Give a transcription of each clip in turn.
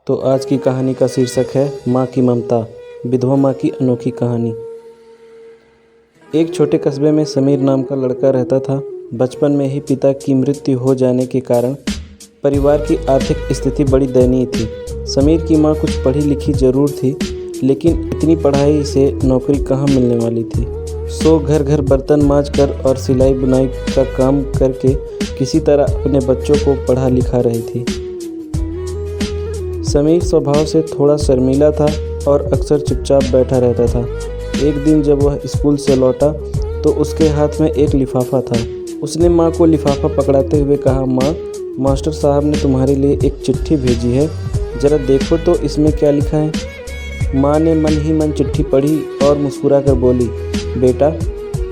तो आज की कहानी का शीर्षक है माँ की ममता, विधवा माँ की अनोखी कहानी। एक छोटे कस्बे में समीर नाम का लड़का रहता था। बचपन में ही पिता की मृत्यु हो जाने के कारण परिवार की आर्थिक स्थिति बड़ी दयनीय थी। समीर की माँ कुछ पढ़ी लिखी जरूर थी, लेकिन इतनी पढ़ाई से नौकरी कहाँ मिलने वाली थी। सो घर घर बर्तन मांज कर और सिलाई बुनाई का काम करके किसी तरह अपने बच्चों को पढ़ा लिखा रही थी। समीर स्वभाव से थोड़ा शर्मीला था और अक्सर चुपचाप बैठा रहता था। एक दिन जब वह स्कूल से लौटा तो उसके हाथ में एक लिफाफा था। उसने माँ को लिफाफा पकड़ाते हुए कहा, माँ, मास्टर साहब ने तुम्हारे लिए एक चिट्ठी भेजी है, ज़रा देखो तो इसमें क्या लिखा है। माँ ने मन ही मन चिट्ठी पढ़ी और मुस्कुरा कर बोली, बेटा,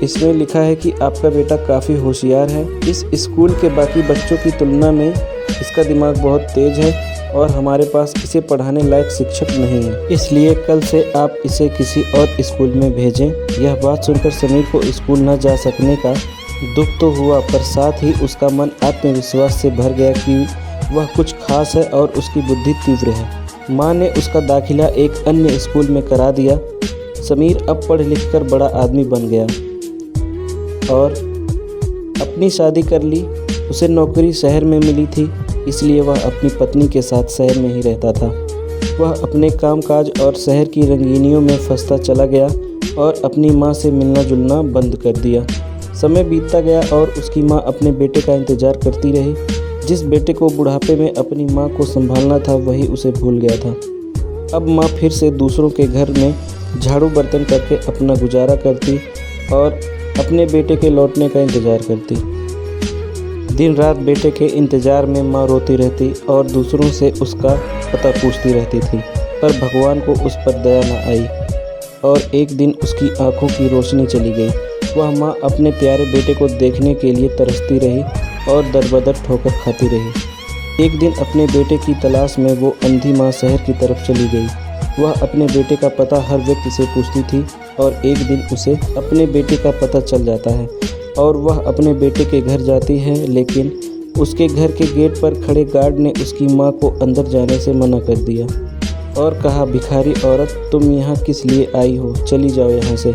इसमें लिखा है कि आपका बेटा काफ़ी होशियार है। इस स्कूल के बाकी बच्चों की तुलना में इसका दिमाग बहुत तेज है और हमारे पास इसे पढ़ाने लायक शिक्षक नहीं है, इसलिए कल से आप इसे किसी और स्कूल में भेजें। यह बात सुनकर समीर को स्कूल न जा सकने का दुख तो हुआ, पर साथ ही उसका मन आत्मविश्वास से भर गया कि वह कुछ खास है और उसकी बुद्धि तीव्र है। माँ ने उसका दाखिला एक अन्य स्कूल में करा दिया। समीर अब पढ़ लिख कर बड़ा आदमी बन गया और अपनी शादी कर ली। उसे नौकरी शहर में मिली थी, इसलिए वह अपनी पत्नी के साथ शहर में ही रहता था। वह अपने कामकाज और शहर की रंगीनियों में फंसता चला गया और अपनी माँ से मिलना जुलना बंद कर दिया। समय बीतता गया और उसकी माँ अपने बेटे का इंतज़ार करती रही। जिस बेटे को बुढ़ापे में अपनी माँ को संभालना था, वही उसे भूल गया था। अब माँ फिर से दूसरों के घर में झाड़ू बर्तन करके अपना गुजारा करती और अपने बेटे के लौटने का इंतज़ार करती। दिन रात बेटे के इंतज़ार में माँ रोती रहती और दूसरों से उसका पता पूछती रहती थी, पर भगवान को उस पर दया न आई और एक दिन उसकी आंखों की रोशनी चली गई। वह माँ अपने प्यारे बेटे को देखने के लिए तरसती रही और दरबदर ठोकर खाती रही। एक दिन अपने बेटे की तलाश में वो अंधी माँ शहर की तरफ चली गई। वह अपने बेटे का पता हर व्यक्ति से पूछती थी और एक दिन उसे अपने बेटे का पता चल जाता है और वह अपने बेटे के घर जाती है, लेकिन उसके घर के गेट पर खड़े गार्ड ने उसकी माँ को अंदर जाने से मना कर दिया और कहा, भिखारी औरत, तुम यहाँ किस लिए आई हो, चली जाओ यहाँ से।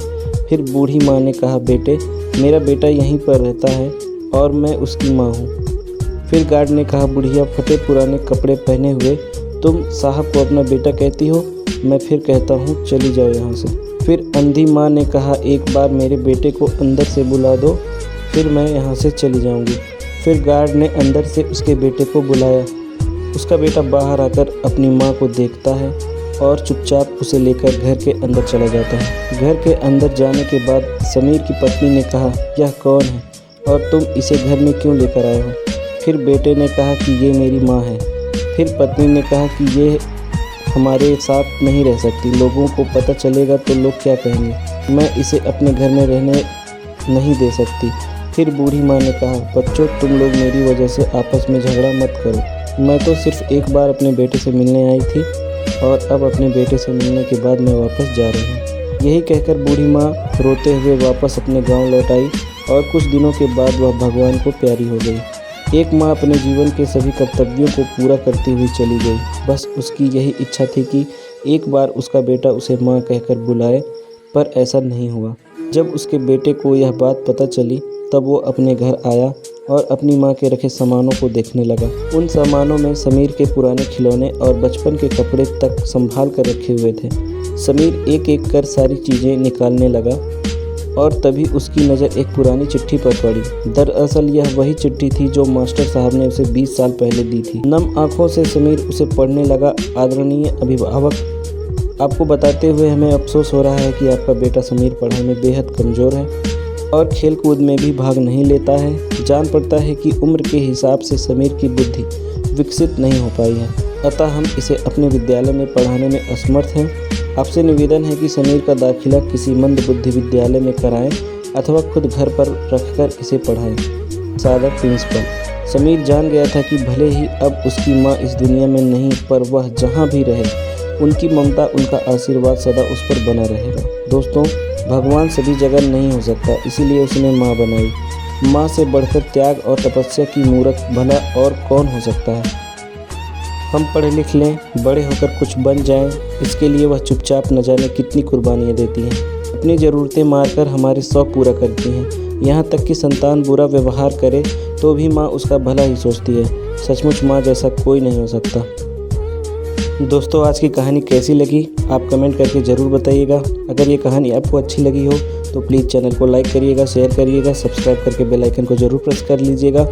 फिर बूढ़ी माँ ने कहा, बेटे, मेरा बेटा यहीं पर रहता है और मैं उसकी माँ हूँ। फिर गार्ड ने कहा, बुढ़िया, फटे पुराने कपड़े पहने हुए तुम साहब को अपना बेटा कहती हो? मैं फिर कहता हूँ, चली जाओ यहाँ से। फिर अंधी माँ ने कहा, एक बार मेरे बेटे को अंदर से बुला दो, फिर मैं यहाँ से चली जाऊँगी। फिर गार्ड ने अंदर से उसके बेटे को बुलाया। उसका बेटा बाहर आकर अपनी माँ को देखता है और चुपचाप उसे लेकर घर के अंदर चला जाता है। घर के अंदर जाने के बाद समीर की पत्नी ने कहा, यह कौन है और तुम इसे घर में क्यों लेकर आए हो? फिर बेटे ने कहा कि ये मेरी माँ है। फिर पत्नी ने कहा कि ये हमारे साथ नहीं रह सकती, लोगों को पता चलेगा तो लोग क्या कहेंगे, मैं इसे अपने घर में रहने नहीं दे सकती। फिर बूढ़ी माँ ने कहा, बच्चों, तुम लोग मेरी वजह से आपस में झगड़ा मत करो, मैं तो सिर्फ एक बार अपने बेटे से मिलने आई थी और अब अपने बेटे से मिलने के बाद मैं वापस जा रही हूँ। यही कहकर बूढ़ी माँ रोते हुए वापस अपने गाँव लौट आई और कुछ दिनों के बाद वह भगवान को प्यारी हो गई। एक माँ अपने जीवन के सभी कर्तव्यों को पूरा करती हुई चली गई। बस उसकी यही इच्छा थी कि एक बार उसका बेटा उसे माँ कहकर बुलाए, पर ऐसा नहीं हुआ। जब उसके बेटे को यह बात पता चली तब वो अपने घर आया और अपनी माँ के रखे सामानों को देखने लगा। उन सामानों में समीर के पुराने खिलौने और बचपन के कपड़े तक संभाल कर रखे हुए थे। समीर एक एक कर सारी चीज़ें निकालने लगा और तभी उसकी नज़र एक पुरानी चिट्ठी पर पड़ी। दरअसल यह वही चिट्ठी थी जो मास्टर साहब ने उसे 20 साल पहले दी थी। नम आंखों से समीर उसे पढ़ने लगा। आदरणीय अभिभावक, आपको बताते हुए हमें अफसोस हो रहा है कि आपका बेटा समीर पढ़ाई में बेहद कमज़ोर है और खेल कूद में भी भाग नहीं लेता है। जान पड़ता है कि उम्र के हिसाब से समीर की बुद्धि विकसित नहीं हो पाई है, अतः हम इसे अपने विद्यालय में पढ़ाने में असमर्थ हैं। आपसे निवेदन है कि समीर का दाखिला किसी मंद बुद्धि विद्यालय में कराएं अथवा खुद घर पर रखकर इसे पढ़ाएं। सादर, प्रिंसिपल। समीर जान गया था कि भले ही अब उसकी माँ इस दुनिया में नहीं, पर वह जहाँ भी रहे उनकी ममता, उनका आशीर्वाद सदा उस पर बना रहेगा। दोस्तों, भगवान सभी जगह नहीं हो सकता, इसीलिए उसने माँ बनाई। माँ से बढ़कर त्याग और तपस्या की मूरत भला और कौन हो सकता है। हम पढ़ लिख लें, बड़े होकर कुछ बन जाएं, इसके लिए वह चुपचाप न जाने कितनी कुर्बानियाँ देती हैं। अपनी ज़रूरतें मारकर हमारे शौक़ पूरा करती हैं। यहाँ तक कि संतान बुरा व्यवहार करे तो भी माँ उसका भला ही सोचती है। सचमुच माँ जैसा कोई नहीं हो सकता। दोस्तों, आज की कहानी कैसी लगी आप कमेंट करके ज़रूर बताइएगा। अगर ये कहानी आपको अच्छी लगी हो तो प्लीज़ चैनल को लाइक करिएगा, शेयर करिएगा, सब्सक्राइब करके बेल आइकन को ज़रूर प्रेस कर लीजिएगा।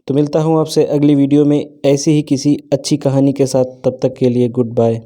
तो मिलता हूँ आपसे अगली वीडियो में ऐसी ही किसी अच्छी कहानी के साथ। तब तक के लिए गुड बाय।